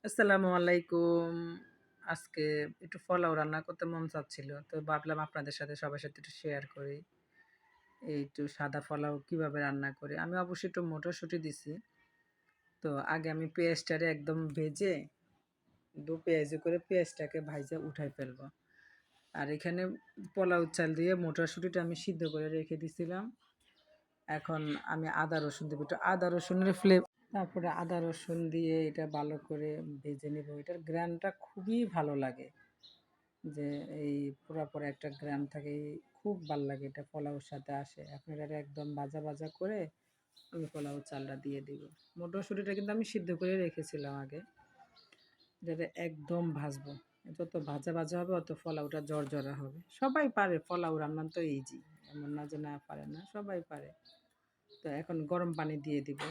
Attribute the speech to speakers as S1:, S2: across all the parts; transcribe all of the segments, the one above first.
S1: আসসালামু আলাইকুম। আজকে একটু পোলাও রান্না করতে মন চাচ্ছিল। তো ভাবলাম আপনাদের সাথে সবার সাথে একটু শেয়ার করি। এই একটু সাদা পোলাও কিভাবে রান্না করি। আমি অবশ্যই একটু মটরশুঁটি দিছি। তো আগে আমি পেঁয়াজটারে একদম ভেজে পেঁয়াজি করে পেঁয়াজটাকে ভাইজা উঠাই ফেলবো। আর এখানে পোলাও চাল দিয়ে মটরশুঁটিটা আমি সিদ্ধ করে রেখে দিছিলাম। এখন আমি আদা রসুন দেবো। একটু আদা রসুনের তারপরে আদা রসুন দিয়ে এটা ভালো করে ভেজে নেব। এটার ঘ্রাণটা খুবই ভালো লাগে। যে এই পুরা একটা গ্রাম থাকে, খুব ভাল লাগে, এটা পোলাওর সাথে আসে। এখন এটা একদম ভাজা ভাজা করে আমি পোলাও চালটা দিয়ে দিব। মটরশুঁটিটা কিন্তু আমি সিদ্ধ করে রেখেছিলাম আগে। এটা একদম ভাজবো, যত ভাজা ভাজা হবে অত পোলাওটা জর্জরা হবে। সবাই পারে পোলাও রান্না, তো ইজি, এমন না যে না পারে না, সবাই পারে। তো এখন গরম পানি দিয়ে দিব।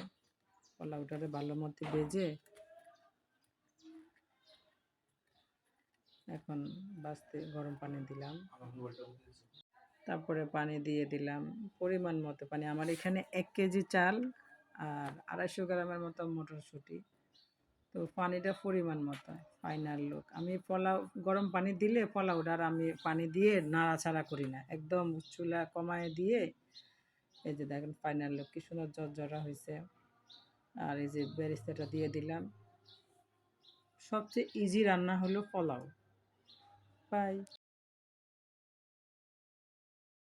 S1: পোলাওটারে ভালো মতো ভেজে এখন বাঁচতে গরম পানি দিলাম। তারপরে পানি দিয়ে দিলাম পরিমাণ মতো পানি। আমার এখানে ১ কেজি চাল আর ২৫০ গ্রামের মতো মটরশুঁটি। তো পানিটা পরিমাণ মতো। ফাইনাল লুক, আমি পোলাও গরম পানি দিলে পোলাওটা আর আমি পানি দিয়ে নাড়াচাড়া করি না, একদম চুলা কমায় দিয়ে এই যে দেখেন ফাইনাল লুক কি সুন্দর ঝরঝরা হয়েছে। আর এই যে বেরেস্তাটা দিয়ে দিলাম। সবচেয়ে ইজি রান্না হলো পোলাও। বাই।